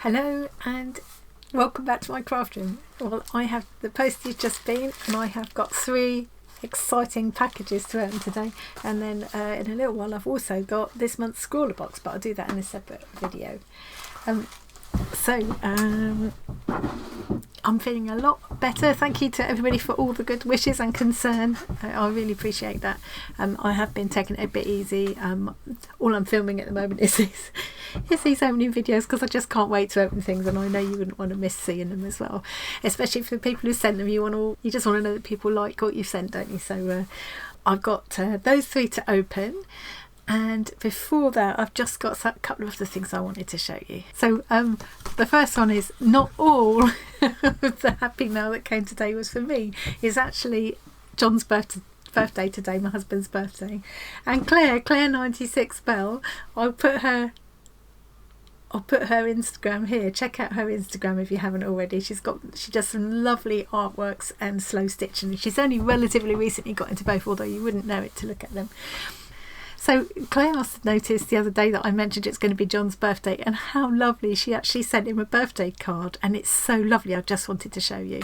Hello and welcome back to my craft room. Well, I have the postage just been and I have got 3 exciting packages to open today, and then in a little while I've also got this month's scrawler box, but I'll do that in a separate video. I'm feeling a lot better. Thank you to everybody for all the good wishes and concern. I really appreciate that. I have been taking it a bit easy. All I'm filming at the moment is these opening videos because I just can't wait to open things, and I know you wouldn't want to miss seeing them as well, especially for the people who send them. You just want to know that people like what you sent, don't you? So I've got those 3 to open. And before that, I've just got a couple of other things I wanted to show you. So the first one is not all of the happy mail that came today was for me. It's actually John's birthday today, my husband's birthday. And Claire 96 Bell, I'll put her Instagram here. Check out her Instagram if you haven't already. She does some lovely artworks and slow stitching. She's only relatively recently got into both, although you wouldn't know it to look at them. So Claire must have noticed the other day that I mentioned it's going to be John's birthday, and how lovely. She actually sent him a birthday card, and it's so lovely. I just wanted to show you.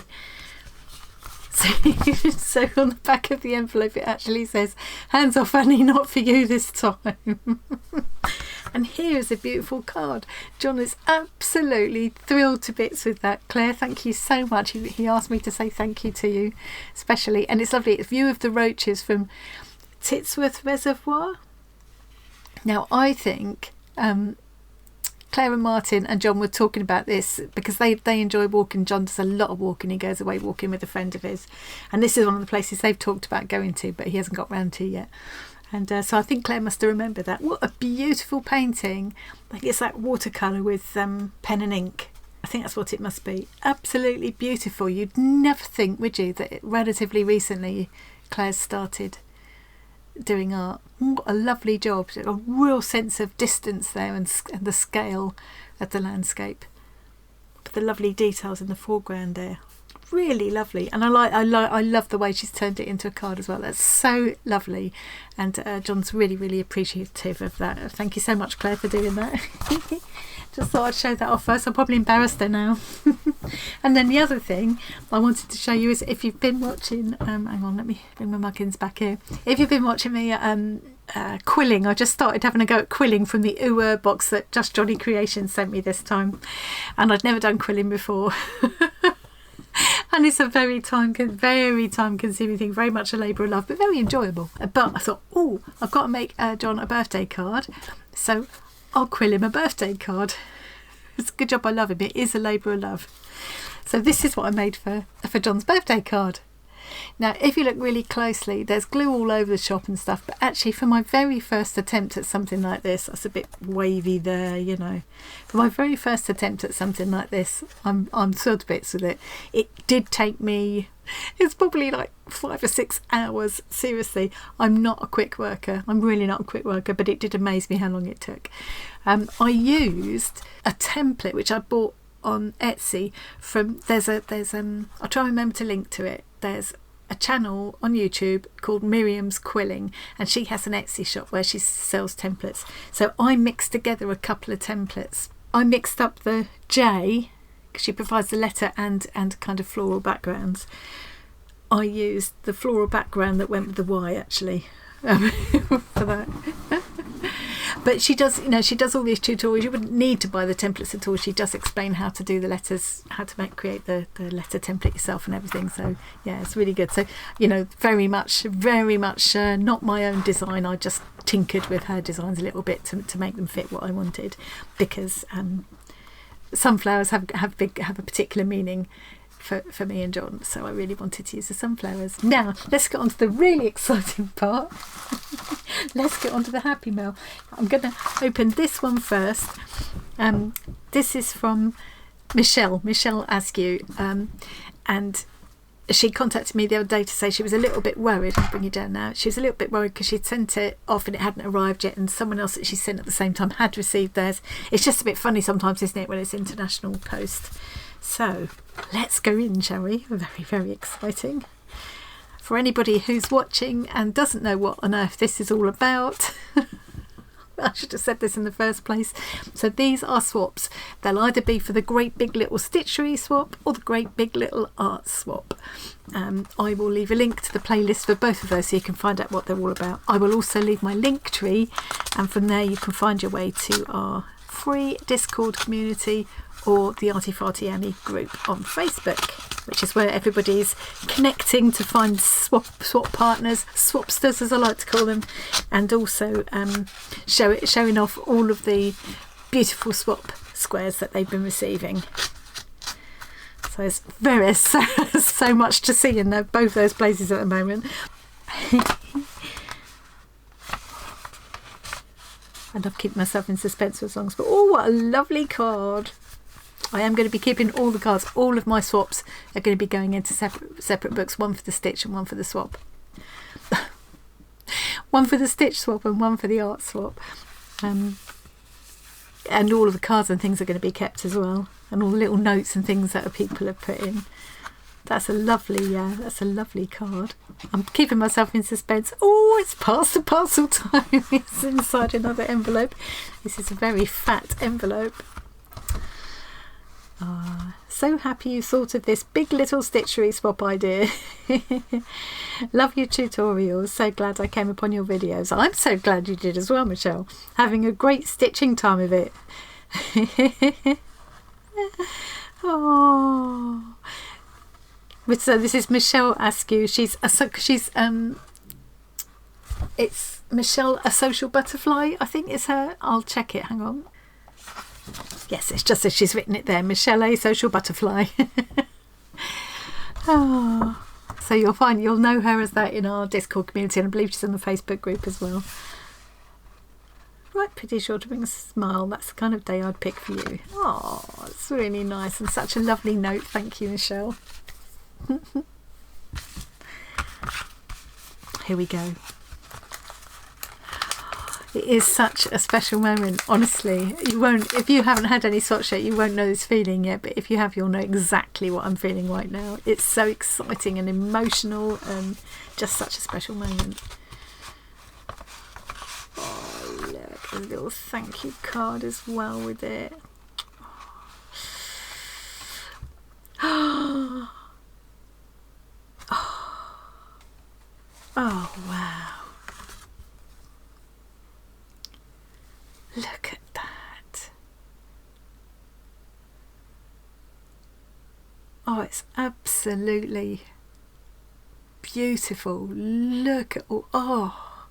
So on the back of the envelope it actually says, "Hands off Annie, not for you this time." And here is a beautiful card. John is absolutely thrilled to bits with that. Claire, thank you so much. He asked me to say thank you to you especially, and it's lovely. It's a view of the roaches from Titsworth Reservoir. Now I think Claire and Martin and John were talking about this because they enjoy walking. John does a lot of walking. He goes away walking with a friend of his, and this is one of the places they've talked about going to, but he hasn't got round to yet. And so I think Claire must have remembered that. What a beautiful painting. I think it's like watercolour with pen and ink. I think that's what it must be. Absolutely beautiful. You'd never think, would you, that relatively recently Claire's started doing art. What a lovely job. A real sense of distance there, and the scale of the landscape, but the lovely details in the foreground there, really lovely. And I love the way she's turned it into a card as well. That's so lovely, and John's really appreciative of that. Thank you so much, Claire, for doing that. Just thought I'd show that off first. I'm probably embarrassed her now. And then the other thing I wanted to show you is, if you've been watching, hang on, let me bring my muggins back here. If you've been watching me quilling, I just started having a go at quilling from the Ooh box that Just Johnny Creations sent me this time, and I'd never done quilling before. And it's a very time consuming thing, very much a labour of love, but very enjoyable. But I thought, oh, I've got to make John a birthday card, so I'll quill him a birthday card. It's a good job I love him. It is a labour of love. So this is what I made for John's birthday card. Now, if you look really closely, there's glue all over the shop and stuff, but actually for my very first attempt at something like this, that's a bit wavy there, you know. For my very first attempt at something like this, I'm thrilled to bits with it. It did take me, it's probably like 5 or 6 hours. Seriously, I'm not a quick worker. I'm really not a quick worker, but it did amaze me how long it took. I used a template which I bought on Etsy from, I'll try and remember to link to it. There's a channel on YouTube called Miriam's Quilling, and she has an Etsy shop where she sells templates. So I mixed together a couple of templates. I mixed up the J, because she provides the letter and kind of floral backgrounds. I used the floral background that went with the Y actually for that. But she does all these tutorials. You wouldn't need to buy the templates at all. She does explain how to do the letters, how to create the letter template yourself and everything. So yeah, it's really good. So, you know, very much not my own design. I just tinkered with her designs a little bit to make them fit what I wanted, because sunflowers have a particular meaning for me and John, so I really wanted to use the sunflowers. Now let's get on to the really exciting part. Let's get on to the happy mail. I'm going to open this one first. This is from Michelle Askew, and she contacted me the other day to say she was a little bit worried. I'll bring you down now. She was a little bit worried because she'd sent it off and it hadn't arrived yet, and someone else that she sent at the same time had received theirs. It's just a bit funny sometimes, isn't it, when it's international post? So let's go in, shall we? Very exciting. For anybody who's watching and doesn't know what on earth this is all about, I should have said this in the first place. So these are swaps. They'll either be for the Great Big Little Stitchery Swap or the Great Big Little Art Swap. I will leave a link to the playlist for both of those so you can find out what they're all about. I will also leave my link tree, and from there you can find your way to our free Discord community or the Arty Farty Annie group on Facebook, which is where everybody's connecting to find swap partners, swapsters as I like to call them, and also showing off all of the beautiful swap squares that they've been receiving. So there's so much to see in both those places at the moment. And I've kept myself in suspense for as long as, but oh, what a lovely card. I am going to be keeping all the cards. All of my swaps are going to be going into separate books, one for the stitch and one for the swap. One for the stitch swap and one for the art swap. And all of the cards and things are going to be kept as well, and all the little notes and things that people have put in. That's a lovely card. I'm keeping myself in suspense. Oh, it's past the parcel time. It's inside another envelope. This is a very fat envelope. So happy you thought of this big little stitchery swap idea. Love your tutorials. So glad I came upon your videos. I'm so glad you did as well, Michelle. Having a great stitching time of it. Oh. So this is Michelle Askew. It's Michelle a Social Butterfly, I think is her. I'll check it, hang on. Yes, it's just as she's written it there, Michelle a Social Butterfly. Oh. So you'll know her as that in our Discord community, and I believe she's in the Facebook group as well. Right, pretty sure to bring a smile. That's the kind of day I'd pick for you. Oh, it's really nice and such a lovely note. Thank you, Michelle. Here we go. It is such a special moment, honestly. You won't, if you haven't had any swatch yet, you won't know this feeling yet, but if you have, you'll know exactly what I'm feeling right now. It's so exciting and emotional and just such a special moment. Oh, look, a little thank you card as well with it. Oh, wow. Look at that. Oh, it's absolutely beautiful. Look at all, oh,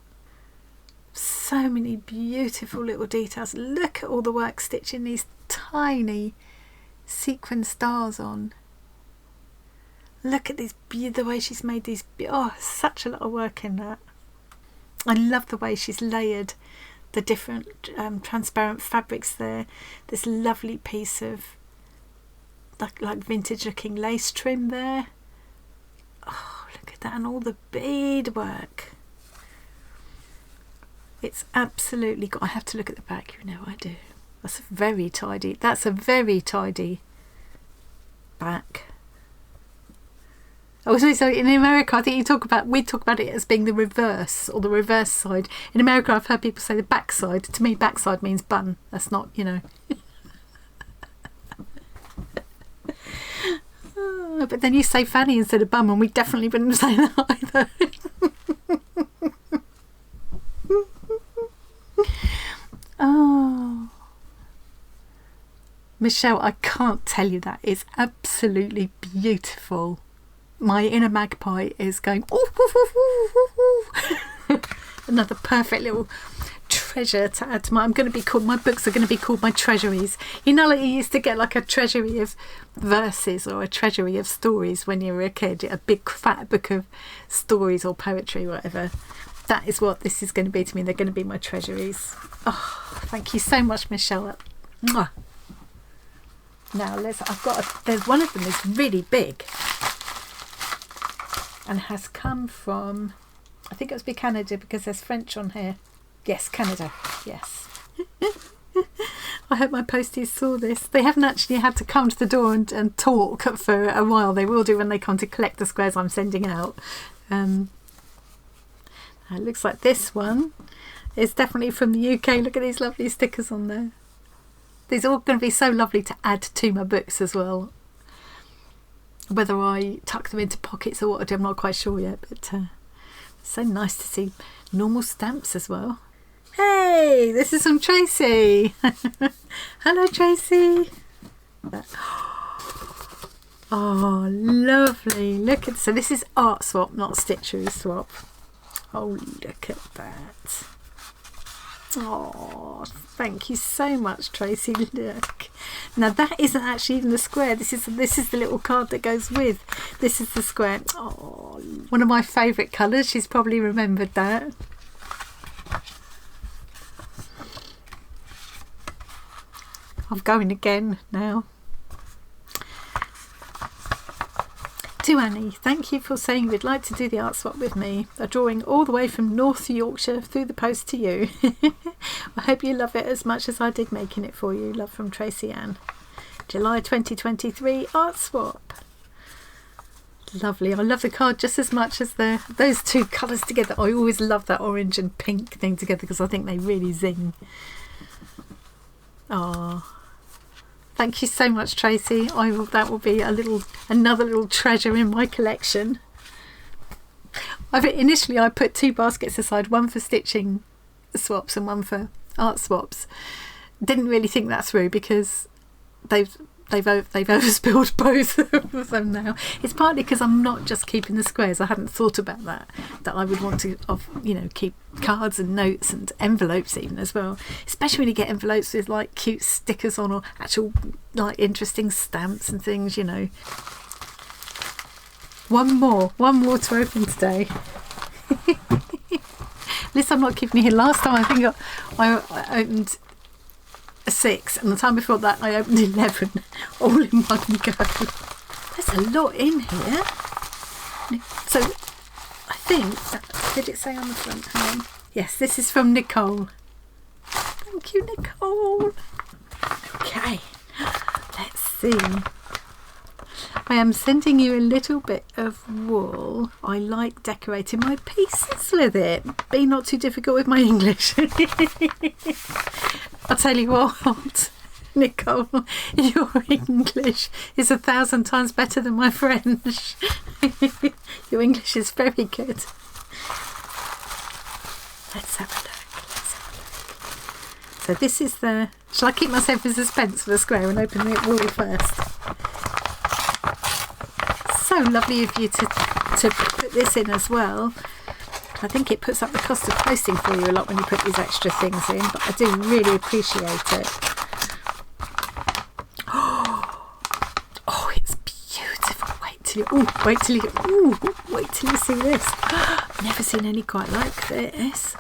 so many beautiful little details. Look at all the work stitching these tiny sequin stars on. Look at these, the way she's made these, oh, such a lot of work in that. I love the way she's layered the different transparent fabrics there. This lovely piece of like vintage looking lace trim there. Oh, look at that, and all the bead work. It's absolutely, I have to look at the back, you know I do. That's a very tidy back. Oh, so in America, I think we talk about it as being the reverse, or the reverse side. In America, I've heard people say the backside. To me, backside means bun. That's not, you know. But then you say fanny instead of bum, and we definitely wouldn't say that either. Oh, Michelle, I can't tell you, that is absolutely beautiful. My inner magpie is going, ooh, ooh, ooh, ooh, ooh. Another perfect little treasure to add to my, my books are going to be called my treasuries. You know, like you used to get like a treasury of verses or a treasury of stories when you were a kid, a big fat book of stories or poetry, whatever. That is what this is going to be to me. They're going to be my treasuries. Oh, thank you so much, Michelle. Mwah. Now there's one of them is really big and has come from, I think it must be Canada because there's French on here. Yes, Canada, yes. I hope my posties saw this. They haven't actually had to come to the door and talk for a while. They will do when they come to collect the squares I'm sending out. It looks like this one It's definitely from the UK. Look at these lovely stickers on there. These are all going to be so lovely to add to my books as well. Whether I tuck them into pockets or what I do, I'm not quite sure yet, but it's so nice to see normal stamps as well. Hey, this is from Tracy. Hello, Tracy. Oh, lovely. Look at, so this is Art Swap, not Stitchery Swap. Oh, look at that. Oh, thank you so much, Tracy. Look. Now that isn't actually even the square. This is the little card that goes with. This is the square. Oh, one of my favourite colours. She's probably remembered that. I'm going again now. To Annie, thank you for saying you'd like to do the art swap with me. A drawing all the way from North Yorkshire through the post to you. I hope you love it as much as I did making it for you. Love from Tracy Ann. July 2023 art swap. Lovely. I love the card just as much as those two colours together. I always love that orange and pink thing together because I think they really zing. Oh. Thank you so much, Tracy. That will be another little treasure in my collection. Initially I put 2 baskets aside, one for stitching swaps and one for art swaps. Didn't really think that through because they've overspilled both of them now. It's partly because I'm not just keeping the squares. I hadn't thought about that I would want to keep cards and notes and envelopes even as well, especially when you get envelopes with like cute stickers on or actual like interesting stamps and things, you know. One more to open today. At least I'm not keeping you here. Last time I think I opened 6, and the time before that I opened 11 all in one go. There's a lot in here. So I think did it say on the front? Hang on. Yes, this is from Nicole. Thank you, Nicole. Okay, let's see. I am sending you a little bit of wool. I like decorating my pieces with it. Be not too difficult with my English. I'll tell you what, Nicole, your English is 1,000 times better than my French. Your English is very good. Let's have a look. So this is the... Shall I keep myself in suspense for the square and open the wool first? So lovely of you to put this in as well. I think it puts up the cost of posting for you a lot when you put these extra things in, but I do really appreciate it. Oh, it's beautiful. Wait till you see this. Never seen any quite like this.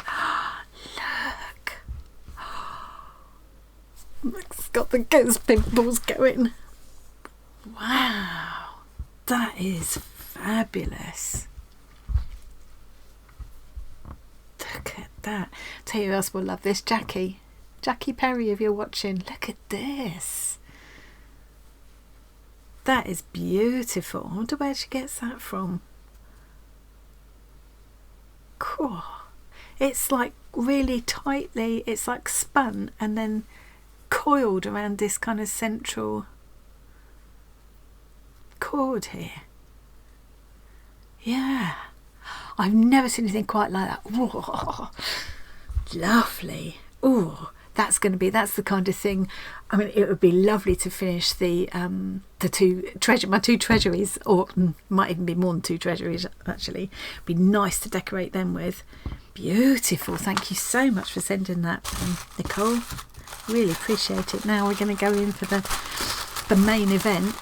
Look. It's got the ghost pimples going. Wow. That is fabulous. Look at that. Tell you who else will love this. Jackie Perry, if you're watching, look at this. That is beautiful. I wonder where she gets that from. Cool. It's like really tightly, it's like spun and then coiled around this kind of central cord here. Yeah. I've never seen anything quite like that. Whoa, lovely. Oh, that's the kind of thing. I mean, it would be lovely to finish my two treasuries, or might even be more than 2 treasuries actually. It'd be nice to decorate them with. Beautiful. Thank you so much for sending that, Nicole. Really appreciate it. Now we're going to go in for the main event,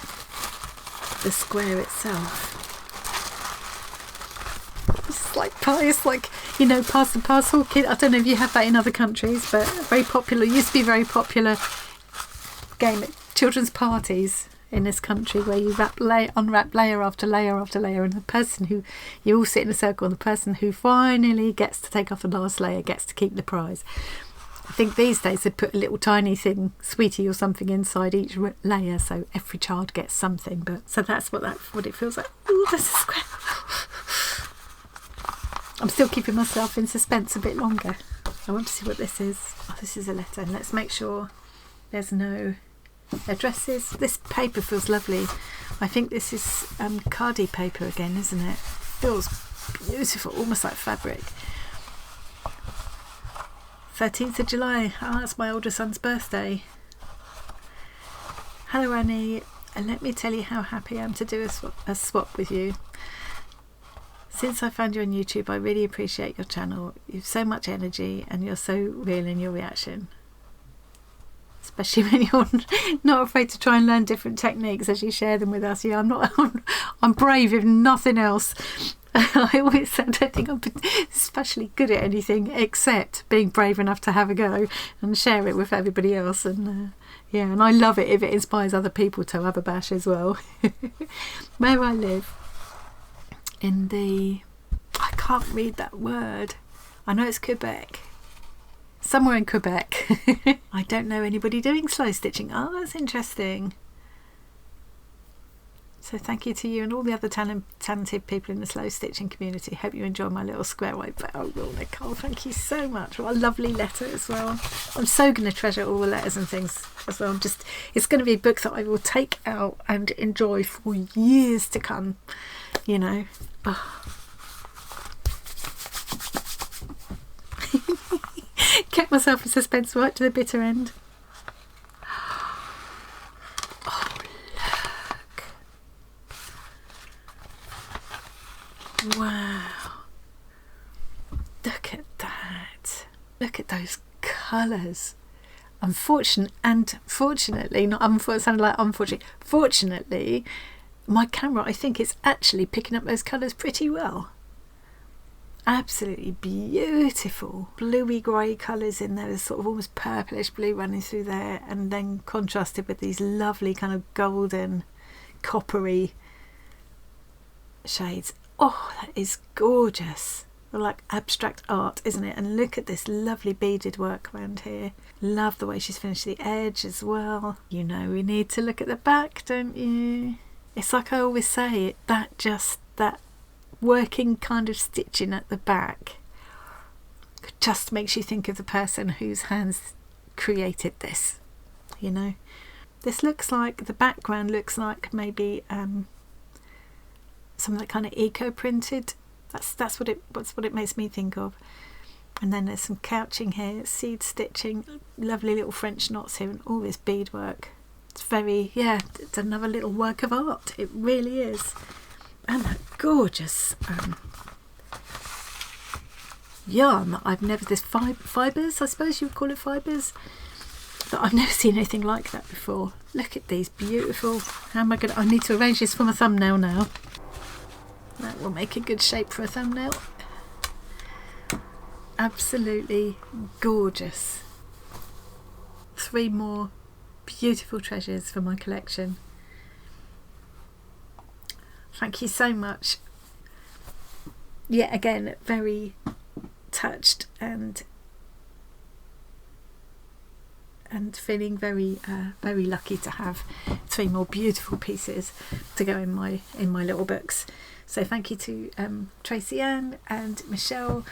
the square itself. It's like, you know, pass the parcel kid. I don't know if you have that in other countries, but very popular. Used to be very popular game at children's parties in this country, where you unwrap layer after layer after layer, and the person who, you all sit in a circle, and the person who finally gets to take off the last layer gets to keep the prize. I think these days they put a little tiny thing, sweetie or something, inside each layer, so every child gets something. But so that's what it feels like. Ooh, there's a square. I'm still keeping myself in suspense a bit longer. I want to see what this is. Oh, this is a letter. And let's make sure there's no addresses. This paper feels lovely. I think this is cardi paper again, isn't it? Feels beautiful, almost like fabric. 13th of July. Oh, that's my older son's birthday. Hello Annie, and let me tell you how happy I am to do a swap with you. Since I found you on YouTube, I really appreciate your channel. You've so much energy and you're so real in your reaction. Especially when you're not afraid to try and learn different techniques as you share them with us. Yeah, I'm brave if nothing else. I always say I don't think I'm especially good at anything except being brave enough to have a go and share it with everybody else. And yeah, and I love it if it inspires other people to have a bash as well. Where I live, in the, I can't read that word. I know it's Quebec. Somewhere in Quebec. I don't know anybody doing slow stitching. Oh, that's interesting. So thank you to you and all the other talented people in the slow stitching community. Hope you enjoy my little square white. Oh, well, Nicole, thank you so much. What a lovely letter as well. I'm so going to treasure all the letters and things as well. It's going to be a book that I will take out and enjoy for years to come, you know. Oh. Kept myself in suspense right to the bitter end. Oh, look. Wow. Look at that. Look at those colours. Fortunately, my camera, I think, is actually picking up those colours pretty well. Absolutely beautiful bluey grey colours in there. There's sort of almost purplish blue running through there, and then contrasted with these lovely kind of golden coppery shades. Oh, that is gorgeous. Like abstract art, isn't it? And look at this lovely beaded work around here. Love the way she's finished the edge as well. You know, we need to look at the back, don't you? It's like I always say, that working kind of stitching at the back just makes you think of the person whose hands created this, you know. This looks like, the background looks like maybe something that kind of eco printed. That's what it makes me think of. And then there's some couching here, seed stitching, lovely little French knots here, and all this beadwork. It's very, yeah, it's another little work of art. It really is. And that gorgeous yarn that I've never, this fibres, I suppose you would call it fibres, that I've never seen anything like that before. Look at these beautiful, how am I going to, I need to arrange this for my thumbnail now. That will make a good shape for a thumbnail. Absolutely gorgeous. 3 more beautiful treasures for my collection. Thank you so much. Yet again, very touched and feeling very very lucky to have 3 more beautiful pieces to go in my little books. So thank you to Tracy Ann and Michelle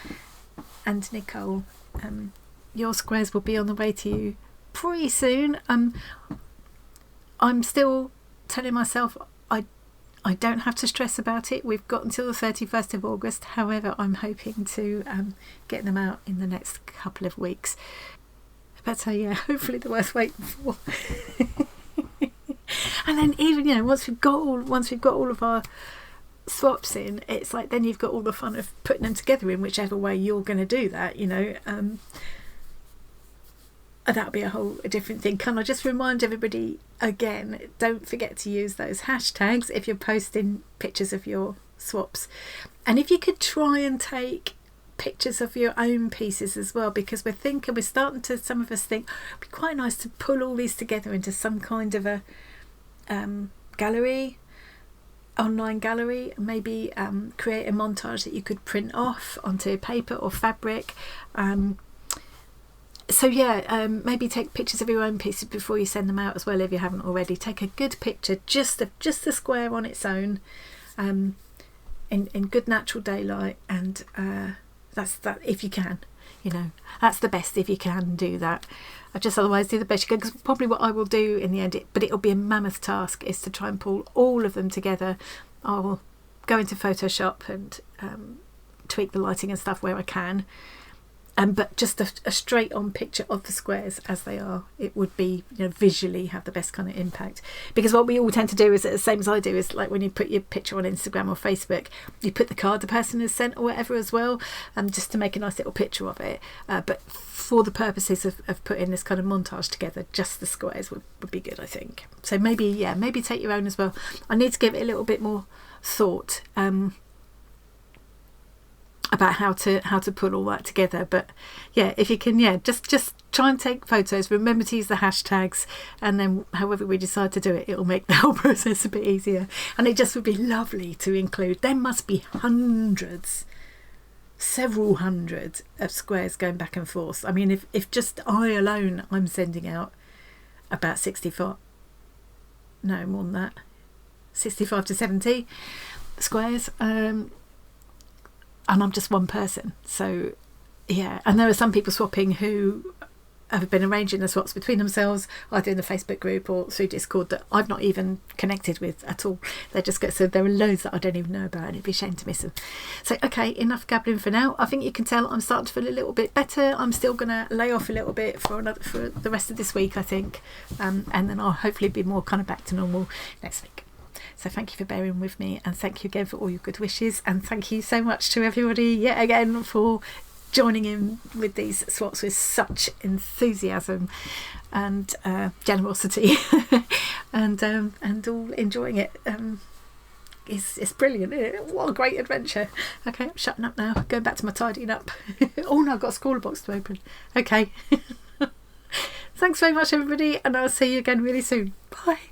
and Nicole. Your squares will be on the way to you pretty soon. I'm still telling myself I don't have to stress about it. We've got until the 31st of August. However, I'm hoping to get them out in the next couple of weeks. But yeah, hopefully they're worth waiting for. And then even, you know, once we've got all of our swaps in, it's like then you've got all the fun of putting them together in whichever way you're going to do that, you know. That'll be a different thing. Can I just remind everybody again, don't forget to use those hashtags if you're posting pictures of your swaps, and if you could try and take pictures of your own pieces as well, because we're starting to, some of us think it'd be quite nice to pull all these together into some kind of a gallery, online gallery, maybe create a montage that you could print off onto paper or fabric. So yeah, maybe take pictures of your own pieces before you send them out as well if you haven't already. Take a good picture, just the square on its own, in good natural daylight, and that's that if you can. you know, that's the best if you can do that. I just otherwise do the best you can, because probably what I will do in the end, but it'll be a mammoth task, is to try and pull all of them together. I'll go into Photoshop and tweak the lighting and stuff where I can. But just a straight on picture of the squares as they are, it would be, you know, visually have the best kind of impact. Because what we all tend to do is, the same as I do, is like when you put your picture on Instagram or Facebook, you put the card the person has sent or whatever as well, just to make a nice little picture of it. But for the purposes of putting this kind of montage together, just the squares would be good, I think. So maybe take your own as well. I need to give it a little bit more thought about how to put all that together. But yeah, if you can, just try and take photos, remember to use the hashtags, and then however we decide to do it, it'll make the whole process a bit easier. And it just would be lovely to include, there must be several hundred of squares going back and forth. I mean, if just I alone, I'm sending out about 65 to 70 squares, and I'm just one person. So yeah, and there are some people swapping who have been arranging the swaps between themselves, either in the Facebook group or through Discord, that I've not even connected with at all. They just so there are loads that I don't even know about, and it'd be a shame to miss them. So okay, enough gabbling for now. I think you can tell I'm starting to feel a little bit better. I'm still gonna lay off a little bit for the rest of this week, I think, and then I'll hopefully be more kind of back to normal next week. So thank you for bearing with me, and thank you again for all your good wishes, and thank you so much to everybody yet again for joining in with these swaps with such enthusiasm and generosity, and all enjoying it. It's brilliant, isn't it? What a great adventure. Okay, I'm shutting up now, going back to my tidying up. Oh no, I've got a scroller box to open. Okay. Thanks very much everybody, and I'll see you again really soon. Bye.